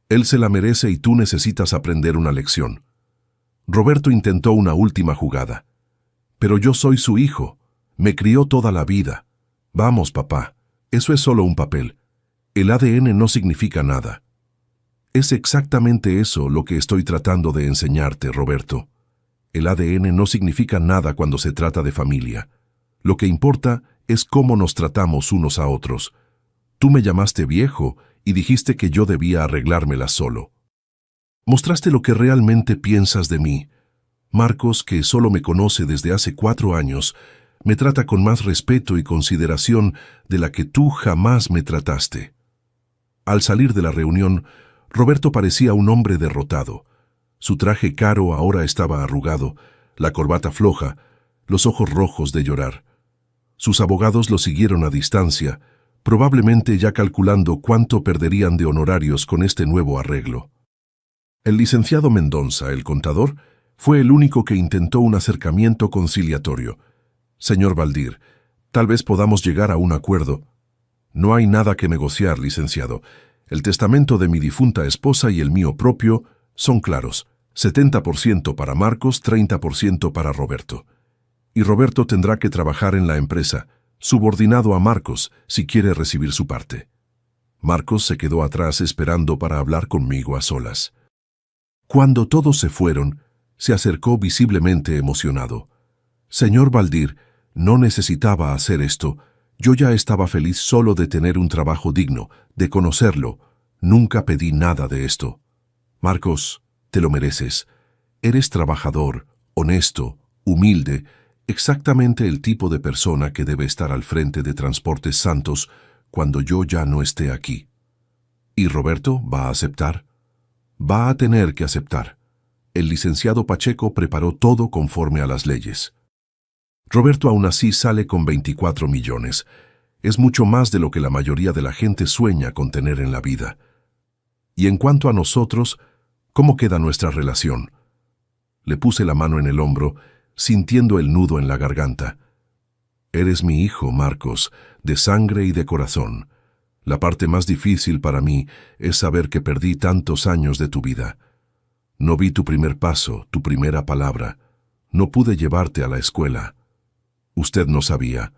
Él se la merece y tú necesitas aprender una lección. Roberto intentó una última jugada. Pero yo soy su hijo. Me crió toda la vida. Vamos, papá. Eso es solo un papel. El ADN no significa nada. Es exactamente eso lo que estoy tratando de enseñarte, Roberto. El ADN no significa nada cuando se trata de familia. Lo que importa es cómo nos tratamos unos a otros. Tú me llamaste viejo y dijiste que yo debía arreglármela solo. Mostraste lo que realmente piensas de mí. Marcos, que solo me conoce desde hace 4 años, me trata con más respeto y consideración de la que tú jamás me trataste. Al salir de la reunión, Roberto parecía un hombre derrotado. Su traje caro ahora estaba arrugado, la corbata floja, los ojos rojos de llorar. Sus abogados lo siguieron a distancia, probablemente ya calculando cuánto perderían de honorarios con este nuevo arreglo. El licenciado Mendonça, el contador, fue el único que intentó un acercamiento conciliatorio. «Señor Valdir, tal vez podamos llegar a un acuerdo». «No hay nada que negociar, licenciado. El testamento de mi difunta esposa y el mío propio son claros. 70% para Marcos, 30% para Roberto. Y Roberto tendrá que trabajar en la empresa, subordinado a Marcos, si quiere recibir su parte». Marcos se quedó atrás esperando para hablar conmigo a solas. Cuando todos se fueron, se acercó visiblemente emocionado. «Señor Valdir, no necesitaba hacer esto. Yo ya estaba feliz solo de tener un trabajo digno, de conocerlo. Nunca pedí nada de esto. Marcos, te lo mereces. Eres trabajador, honesto, humilde, exactamente el tipo de persona que debe estar al frente de Transportes Santos cuando yo ya no esté aquí». ¿Y Roberto va a aceptar? Va a tener que aceptar. El licenciado Pacheco preparó todo conforme a las leyes. Roberto aún así sale con 24 millones. Es mucho más de lo que la mayoría de la gente sueña con tener en la vida. Y en cuanto a nosotros, ¿cómo queda nuestra relación? Le puse la mano en el hombro, sintiendo el nudo en la garganta. Eres mi hijo, Marcos, de sangre y de corazón. La parte más difícil para mí es saber que perdí tantos años de tu vida. No vi tu primer paso, tu primera palabra. No pude llevarte a la escuela. Usted no sabía.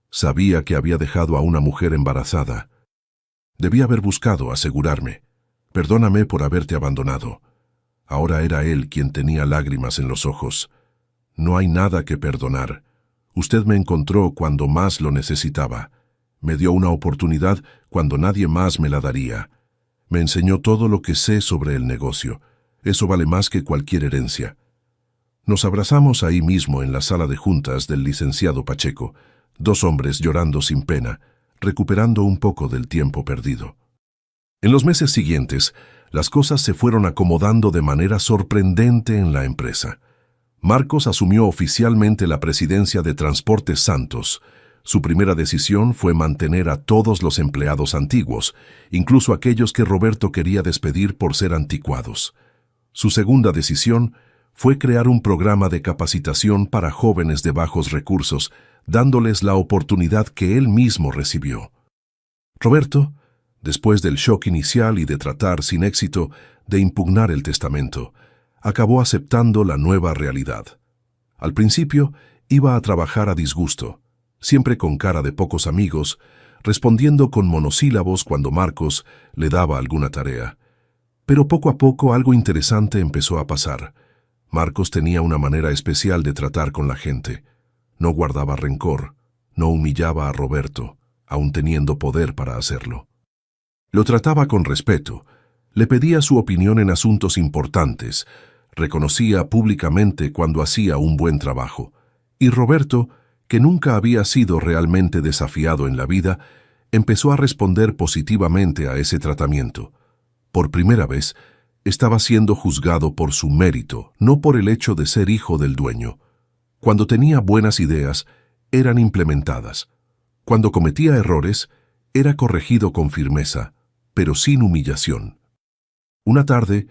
Sabía que había dejado a una mujer embarazada. Debí haber buscado asegurarme. Perdóname por haberte abandonado. Ahora era él quien tenía lágrimas en los ojos. No hay nada que perdonar. Usted me encontró cuando más lo necesitaba. Me dio una oportunidad cuando nadie más me la daría. Me enseñó todo lo que sé sobre el negocio. Eso vale más que cualquier herencia. Nos abrazamos ahí mismo en la sala de juntas del licenciado Pacheco, dos hombres llorando sin pena, recuperando un poco del tiempo perdido. En los meses siguientes, las cosas se fueron acomodando de manera sorprendente en la empresa. Marcos asumió oficialmente la presidencia de Transportes Santos. Su primera decisión fue mantener a todos los empleados antiguos, incluso aquellos que Roberto quería despedir por ser anticuados. Su segunda decisión fue crear un programa de capacitación para jóvenes de bajos recursos, dándoles la oportunidad que él mismo recibió. Roberto, después del shock inicial y de tratar sin éxito de impugnar el testamento, acabó aceptando la nueva realidad. Al principio iba a trabajar a disgusto, siempre con cara de pocos amigos, respondiendo con monosílabos cuando Marcos le daba alguna tarea. Pero poco a poco algo interesante empezó a pasar. Marcos tenía una manera especial de tratar con la gente. No guardaba rencor, no humillaba a Roberto, aun teniendo poder para hacerlo. Lo trataba con respeto, le pedía su opinión en asuntos importantes, reconocía públicamente cuando hacía un buen trabajo. Y Roberto, que nunca había sido realmente desafiado en la vida, empezó a responder positivamente a ese tratamiento. Por primera vez, estaba siendo juzgado por su mérito, no por el hecho de ser hijo del dueño. Cuando tenía buenas ideas, eran implementadas. Cuando cometía errores, era corregido con firmeza, pero sin humillación. Una tarde,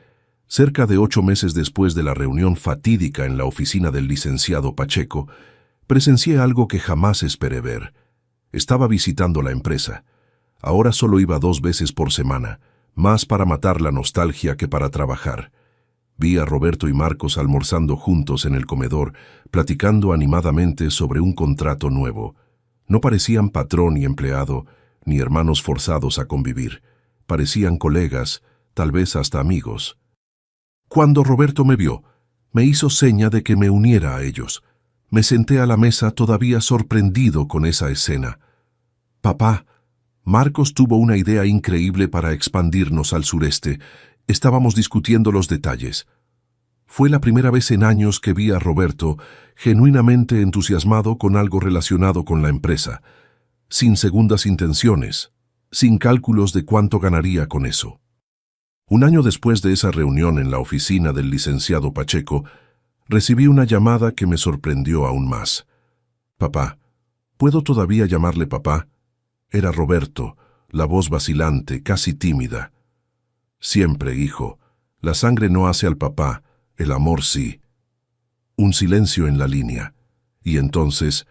cerca de 8 meses después de la reunión fatídica en la oficina del licenciado Pacheco, presencié algo que jamás esperé ver. Estaba visitando la empresa. Ahora solo iba 2 veces por semana, más para matar la nostalgia que para trabajar. Vi a Roberto y Marcos almorzando juntos en el comedor, platicando animadamente sobre un contrato nuevo. No parecían patrón y empleado, ni hermanos forzados a convivir. Parecían colegas, tal vez hasta amigos. Cuando Roberto me vio, me hizo seña de que me uniera a ellos. Me senté a la mesa todavía sorprendido con esa escena. «Papá, Marcos tuvo una idea increíble para expandirnos al sureste. Estábamos discutiendo los detalles. Fue la primera vez en años que vi a Roberto genuinamente entusiasmado con algo relacionado con la empresa, sin segundas intenciones, sin cálculos de cuánto ganaría con eso. Un año después de esa reunión en la oficina del licenciado Pacheco, recibí una llamada que me sorprendió aún más. Papá, ¿puedo todavía llamarle papá? Era Roberto, la voz vacilante, casi tímida. Siempre, hijo, la sangre no hace al papá, el amor sí. Un silencio en la línea. Y entonces,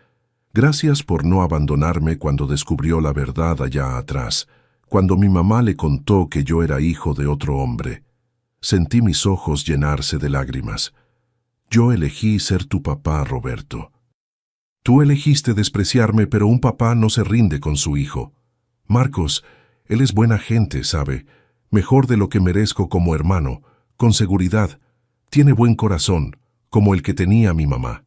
gracias por no abandonarme cuando descubrió la verdad allá atrás, cuando mi mamá le contó que yo era hijo de otro hombre. Sentí mis ojos llenarse de lágrimas. Yo elegí ser tu papá, Roberto. Tú elegiste despreciarme, pero un papá no se rinde con su hijo. Marcos, él es buena gente, ¿sabe? Mejor de lo que merezco como hermano, con seguridad. Tiene buen corazón, como el que tenía mi mamá.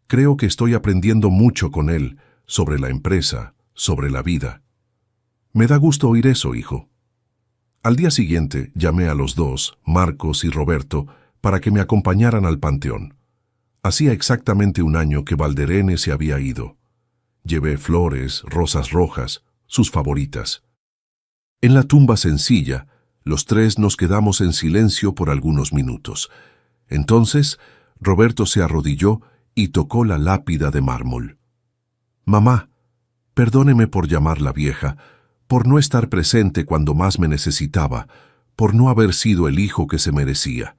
Creo que estoy aprendiendo mucho con él, sobre la empresa, sobre la vida. Me da gusto oír eso, hijo. Al día siguiente llamé a los dos, Marcos y Roberto, para que me acompañaran al panteón. Hacía exactamente un año que Valderene se había ido. Llevé flores, rosas rojas, sus favoritas. En la tumba sencilla, los tres nos quedamos en silencio por algunos minutos. Entonces, Roberto se arrodilló y tocó la lápida de mármol. Mamá, perdóneme por llamarla vieja, por no estar presente cuando más me necesitaba, por no haber sido el hijo que se merecía.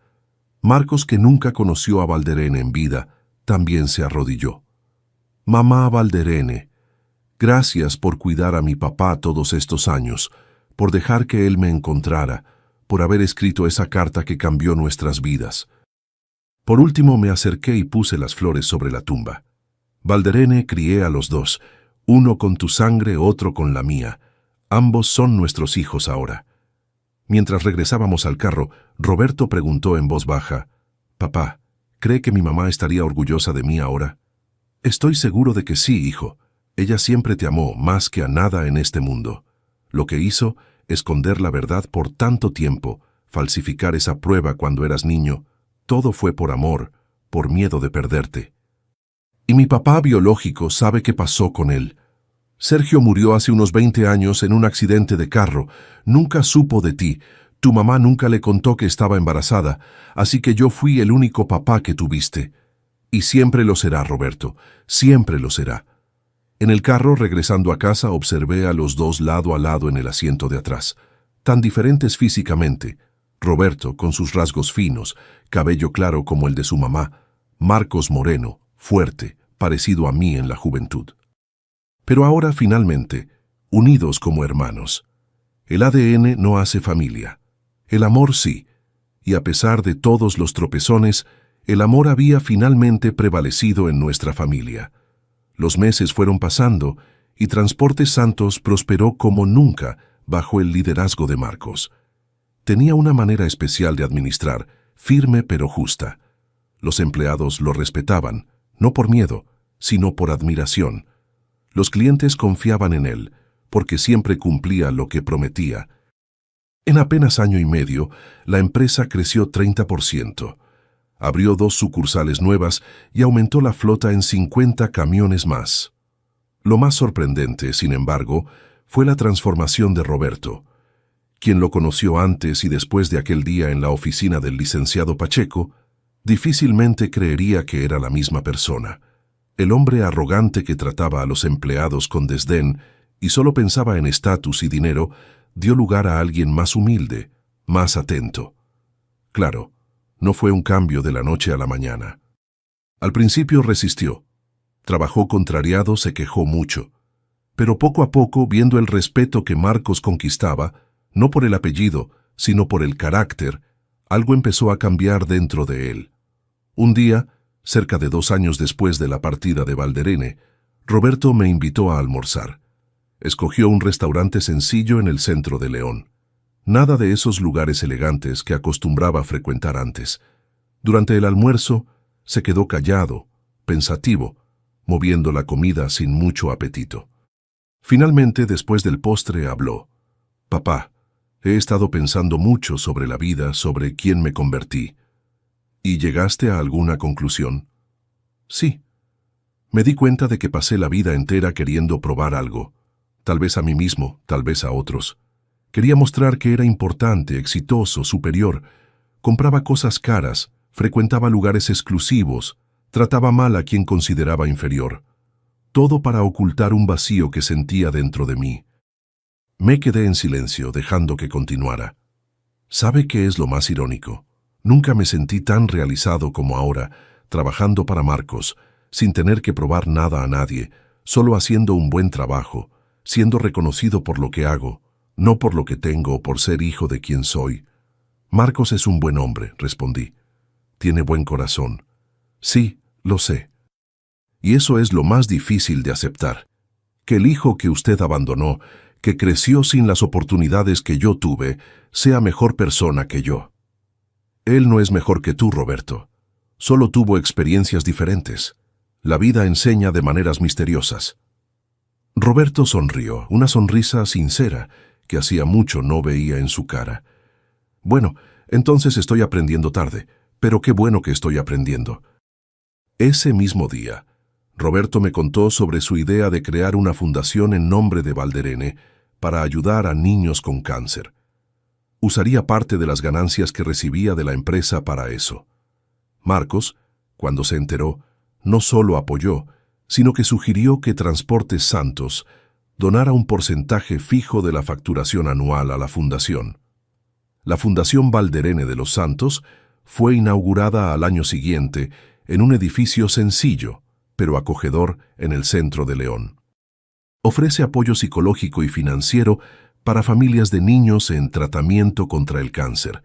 Marcos, que nunca conoció a Valderene en vida, también se arrodilló. Mamá Valderene, gracias por cuidar a mi papá todos estos años, por dejar que él me encontrara, por haber escrito esa carta que cambió nuestras vidas. Por último me acerqué y puse las flores sobre la tumba. Valderene, crié a los dos, uno con tu sangre, otro con la mía. Ambos son nuestros hijos ahora. Mientras regresábamos al carro, Roberto preguntó en voz baja, «Papá, ¿cree que mi mamá estaría orgullosa de mí ahora?» «Estoy seguro de que sí, hijo. Ella siempre te amó más que a nada en este mundo. Lo que hizo, esconder la verdad por tanto tiempo, falsificar esa prueba cuando eras niño, todo fue por amor, por miedo de perderte. Y mi papá biológico sabe qué pasó con él. Sergio murió hace unos 20 años en un accidente de carro. Nunca supo de ti. Tu mamá nunca le contó que estaba embarazada, así que yo fui el único papá que tuviste. Y siempre lo será, Roberto, siempre lo será». En el carro, regresando a casa, observé a los dos lado a lado en el asiento de atrás. Tan diferentes físicamente. Roberto, con sus rasgos finos, cabello claro como el de su mamá. Marcos moreno, fuerte, parecido a mí en la juventud. Pero ahora, finalmente, unidos como hermanos. El ADN no hace familia. El amor sí. Y a pesar de todos los tropezones, el amor había finalmente prevalecido en nuestra familia. Los meses fueron pasando y Transportes Santos prosperó como nunca bajo el liderazgo de Marcos. Tenía una manera especial de administrar, firme pero justa. Los empleados lo respetaban, no por miedo, sino por admiración. Los clientes confiaban en él, porque siempre cumplía lo que prometía. En apenas año y medio, la empresa creció 30%. Abrió 2 sucursales nuevas y aumentó la flota en 50 camiones más. Lo más sorprendente, sin embargo, fue la transformación de Roberto. Quien lo conoció antes y después de aquel día en la oficina del licenciado Pacheco, difícilmente creería que era la misma persona. El hombre arrogante que trataba a los empleados con desdén y solo pensaba en estatus y dinero, dio lugar a alguien más humilde, más atento. Claro, no fue un cambio de la noche a la mañana. Al principio resistió. Trabajó contrariado, se quejó mucho. Pero poco a poco, viendo el respeto que Marcos conquistaba, no por el apellido, sino por el carácter, algo empezó a cambiar dentro de él. Un día, cerca de 2 años después de la partida de Valderene, Roberto me invitó a almorzar. Escogió un restaurante sencillo en el centro de León. Nada de esos lugares elegantes que acostumbraba a frecuentar antes. Durante el almuerzo, se quedó callado, pensativo, moviendo la comida sin mucho apetito. Finalmente, después del postre, habló. «Papá, he estado pensando mucho sobre la vida, sobre quién me convertí. ¿Y llegaste a alguna conclusión?» «Sí. Me di cuenta de que pasé la vida entera queriendo probar algo, tal vez a mí mismo, tal vez a otros. Quería mostrar que era importante, exitoso, superior. Compraba cosas caras, frecuentaba lugares exclusivos, trataba mal a quien consideraba inferior. Todo para ocultar un vacío que sentía dentro de mí. Me quedé en silencio, dejando que continuara. ¿Sabe qué es lo más irónico? Nunca me sentí tan realizado como ahora, trabajando para Marcos, sin tener que probar nada a nadie, solo haciendo un buen trabajo, siendo reconocido por lo que hago, no por lo que tengo o por ser hijo de quien soy. Marcos es un buen hombre, respondí. Tiene buen corazón. Sí, lo sé. Y eso es lo más difícil de aceptar. Que el hijo que usted abandonó, que creció sin las oportunidades que yo tuve, sea mejor persona que yo. Él no es mejor que tú, Roberto. Solo tuvo experiencias diferentes. La vida enseña de maneras misteriosas. Roberto sonrió, una sonrisa sincera que hacía mucho no veía en su cara. Bueno, entonces estoy aprendiendo tarde, pero qué bueno que estoy aprendiendo. Ese mismo día, Roberto me contó sobre su idea de crear una fundación en nombre de Valderene para ayudar a niños con cáncer. Usaría parte de las ganancias que recibía de la empresa para eso. Marcos, cuando se enteró, no solo apoyó, sino que sugirió que Transportes Santos donara un porcentaje fijo de la facturación anual a la fundación. La Fundación Valderene de los Santos fue inaugurada al año siguiente en un edificio sencillo, pero acogedor en el centro de León. Ofrece apoyo psicológico y financiero para familias de niños en tratamiento contra el cáncer,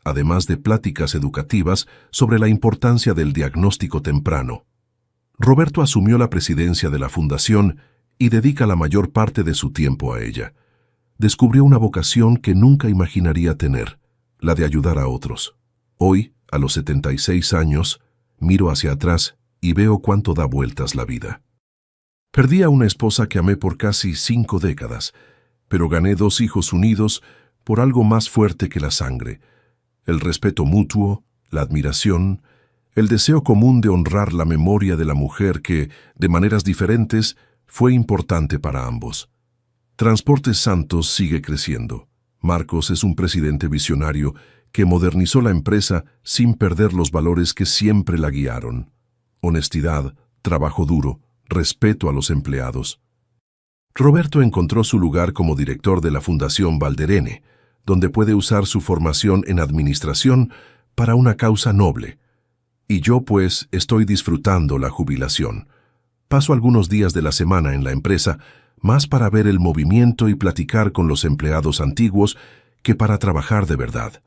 además de pláticas educativas sobre la importancia del diagnóstico temprano. Roberto asumió la presidencia de la fundación y dedica la mayor parte de su tiempo a ella. Descubrió una vocación que nunca imaginaría tener, la de ayudar a otros. Hoy, a los 76 años, miro hacia atrás y veo cuánto da vueltas la vida. Perdí a una esposa que amé por casi 5 décadas, pero gané 2 hijos unidos por algo más fuerte que la sangre: el respeto mutuo, la admiración, el deseo común de honrar la memoria de la mujer que, de maneras diferentes, fue importante para ambos. Transportes Santos sigue creciendo. Marcos es un presidente visionario que modernizó la empresa sin perder los valores que siempre la guiaron: honestidad, trabajo duro, respeto a los empleados. Roberto encontró su lugar como director de la Fundación Valderene, donde puede usar su formación en administración para una causa noble. Y yo, pues, estoy disfrutando la jubilación. Paso algunos días de la semana en la empresa, más para ver el movimiento y platicar con los empleados antiguos que para trabajar de verdad.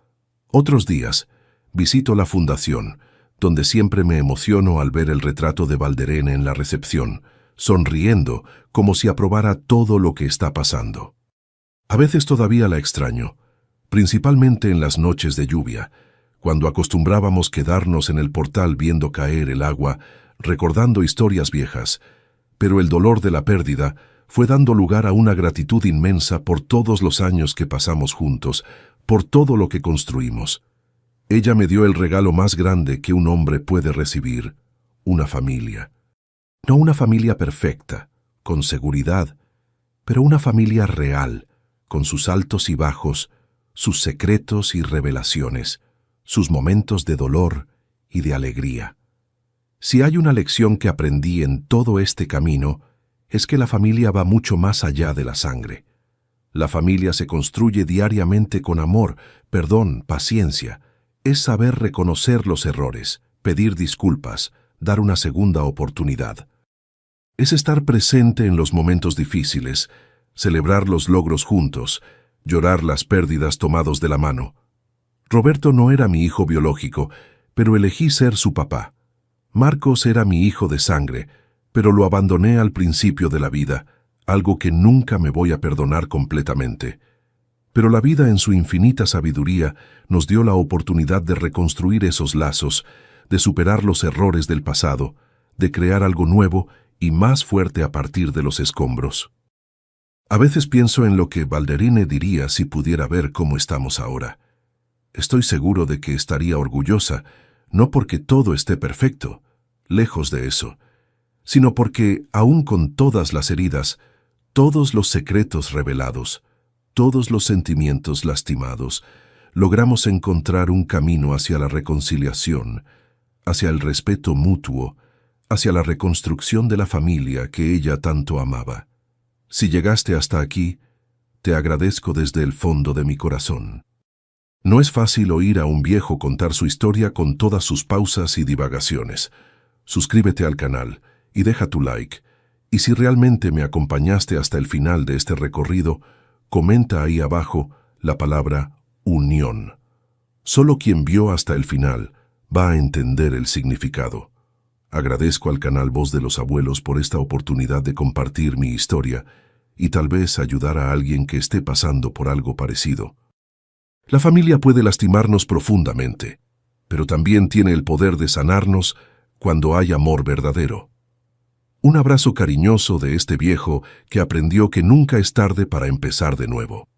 Otros días, visito la fundación, donde siempre me emociono al ver el retrato de Valderene en la recepción, sonriendo como si aprobara todo lo que está pasando. A veces todavía la extraño, principalmente en las noches de lluvia, cuando acostumbrábamos quedarnos en el portal viendo caer el agua, recordando historias viejas, pero el dolor de la pérdida fue dando lugar a una gratitud inmensa por todos los años que pasamos juntos, por todo lo que construimos. Ella me dio el regalo más grande que un hombre puede recibir: una familia. No una familia perfecta, con seguridad, pero una familia real, con sus altos y bajos, sus secretos y revelaciones, sus momentos de dolor y de alegría. Si hay una lección que aprendí en todo este camino, es que la familia va mucho más allá de la sangre. La familia se construye diariamente con amor, perdón, paciencia. Es saber reconocer los errores, pedir disculpas, dar una segunda oportunidad. Es estar presente en los momentos difíciles, celebrar los logros juntos, llorar las pérdidas tomados de la mano. Roberto no era mi hijo biológico, pero elegí ser su papá. Marcos era mi hijo de sangre, pero lo abandoné al principio de la vida, algo que nunca me voy a perdonar completamente. Pero la vida en su infinita sabiduría nos dio la oportunidad de reconstruir esos lazos, de superar los errores del pasado, de crear algo nuevo y más fuerte a partir de los escombros. A veces pienso en lo que Valderene diría si pudiera ver cómo estamos ahora. Estoy seguro de que estaría orgullosa, no porque todo esté perfecto, lejos de eso, sino porque, aun con todas las heridas, todos los secretos revelados, todos los sentimientos lastimados, logramos encontrar un camino hacia la reconciliación, hacia el respeto mutuo, hacia la reconstrucción de la familia que ella tanto amaba. Si llegaste hasta aquí, te agradezco desde el fondo de mi corazón. No es fácil oír a un viejo contar su historia con todas sus pausas y divagaciones. Suscríbete al canal y deja tu like. Y si realmente me acompañaste hasta el final de este recorrido, comenta ahí abajo la palabra unión. Solo quien vio hasta el final va a entender el significado. Agradezco al canal Voz de los Abuelos por esta oportunidad de compartir mi historia y tal vez ayudar a alguien que esté pasando por algo parecido. La familia puede lastimarnos profundamente, pero también tiene el poder de sanarnos cuando hay amor verdadero. Un abrazo cariñoso de este viejo que aprendió que nunca es tarde para empezar de nuevo.